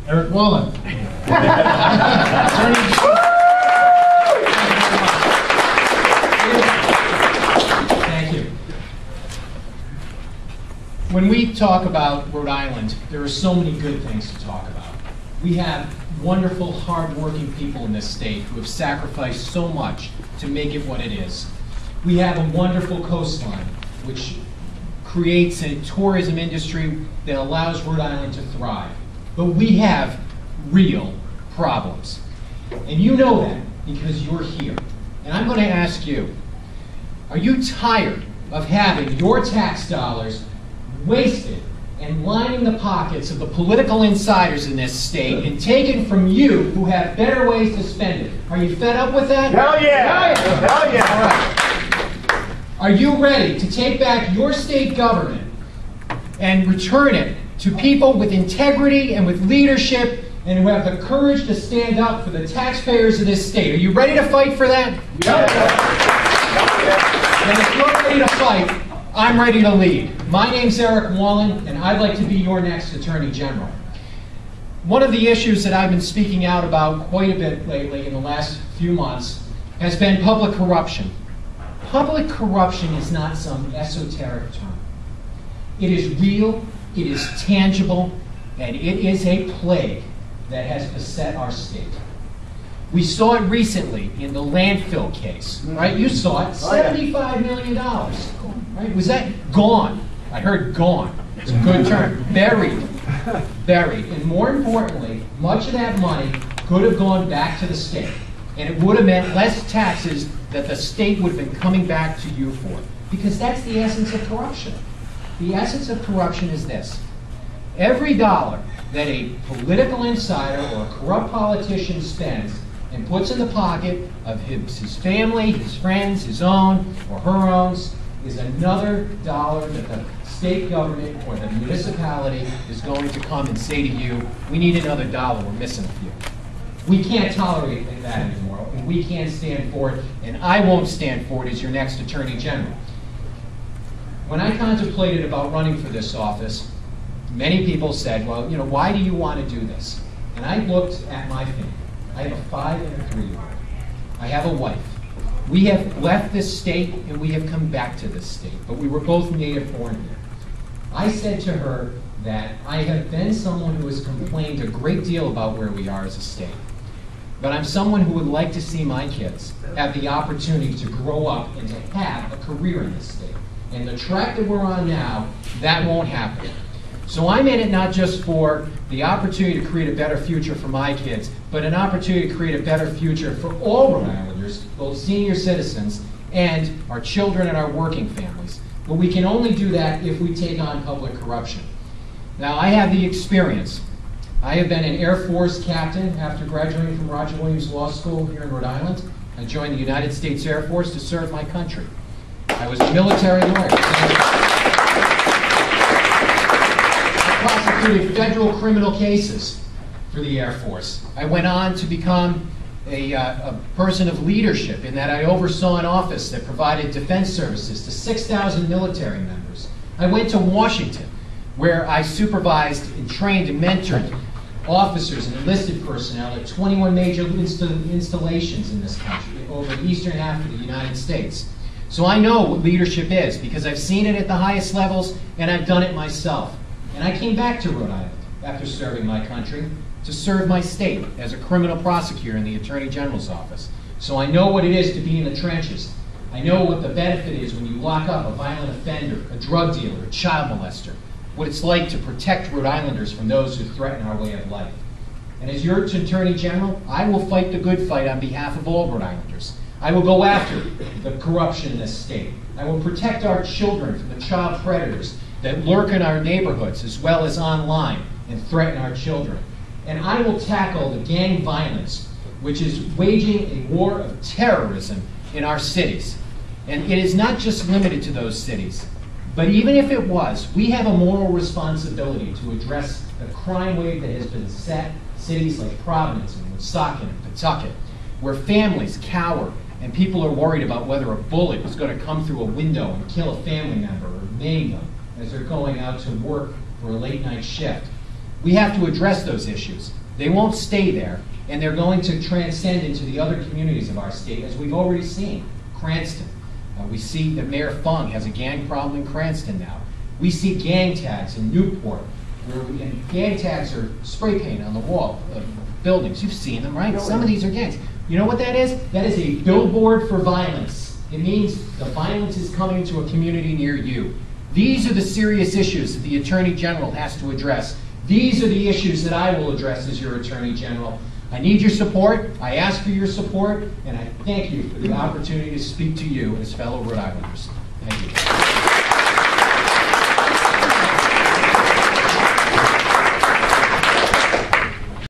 Erik Wallin. Thank you. When we talk about Rhode Island, there are so many good things to talk about. We have wonderful, hard-working people in this state who have sacrificed so much to make it what it is. We have a wonderful coastline, which creates a tourism industry that allows Rhode Island to thrive. But we have real problems. And you know that because you're here. And I'm going to ask you, are you tired of having your tax dollars wasted and lining the pockets of the political insiders in this state and taken from you who have better ways to spend it? Are you fed up with that? Hell yeah! Hell yeah! All right. Are you ready to take back your state government and return it to people with integrity and with leadership and who have the courage to stand up for the taxpayers of this state? Are you ready to fight for that? And if you're ready to fight, I'm ready to lead. My name's Erik Wallin, and I'd like to be your next Attorney General. One of the issues that I've been speaking out about quite a bit lately in the last few months has been public corruption. Public corruption is not some esoteric term. It is real, it is tangible, and it is a plague that has beset our state. We saw it recently in the landfill case, right? You saw it, $75 million, right? Was that gone? I heard gone. It's a good term. Buried. Buried. And more importantly, much of that money could have gone back to the state. And it would have meant less taxes that the state would have been coming back to you for. Because that's the essence of corruption. The essence of corruption is this. Every dollar that a political insider or a corrupt politician spends and puts in the pocket of his family, his friends, his own or her own, is another dollar that the state government or the municipality is going to come and say to you, we need another dollar, we're missing a few. We can't tolerate that anymore, and we can't stand for it, and I won't stand for it as your next Attorney General. When I contemplated about running for this office, many people said, well, you know, why do you want to do this? And I looked at my family. I have a 5 and a 3-year-old. I have a wife. We have left this state and we have come back to this state, but we were both native born here. I said to her that I have been someone who has complained a great deal about where we are as a state, but I'm someone who would like to see my kids have the opportunity to grow up and to have a career in this state. And the track that we're on now, that won't happen. So I'm in it not just for the opportunity to create a better future for my kids, but an opportunity to create a better future for all Rhode Islanders, both senior citizens and our children and our working families. But we can only do that if we take on public corruption. Now, I have the experience. I have been an Air Force captain after graduating from Roger Williams Law School here in Rhode Island. I joined the United States Air Force to serve my country. I was a military lawyer. Prosecuted federal criminal cases for the Air Force. I went on to become a person of leadership in that I oversaw an office that provided defense services to 6,000 military members. I went to Washington, where I supervised and trained and mentored officers and enlisted personnel at 21 major installations in this country, over the eastern half of the United States. So I know what leadership is because I've seen it at the highest levels and I've done it myself. And I came back to Rhode Island after serving my country to serve my state as a criminal prosecutor in the Attorney General's office. So I know what it is to be in the trenches. I know what the benefit is when you lock up a violent offender, a drug dealer, a child molester, what it's like to protect Rhode Islanders from those who threaten our way of life. And as your Attorney General, I will fight the good fight on behalf of all Rhode Islanders. I will go after the corruption in this state. I will protect our children from the child predators that lurk in our neighborhoods as well as online and threaten our children. And I will tackle the gang violence, which is waging a war of terrorism in our cities. And it is not just limited to those cities. But even if it was, we have a moral responsibility to address the crime wave that has been set cities like Providence and Woonsocket and Pawtucket, where families cower and people are worried about whether a bullet is going to come through a window and kill a family member or maim them as they're going out to work for a late night shift. We have to address those issues. They won't stay there, and they're going to transcend into the other communities of our state, as we've already seen. Cranston. We see that Mayor Fung has a gang problem in Cranston now. We see gang tags in Newport, and gang tags are spray paint on the wall of buildings. You've seen them, right? Some of these are gangs. You know what that is? That is a billboard for violence. It means the violence is coming to a community near you. These are the serious issues that the Attorney General has to address. These are the issues that I will address as your Attorney General. I need your support, I ask for your support, and I thank you for the opportunity to speak to you as fellow Rhode Islanders. Thank you.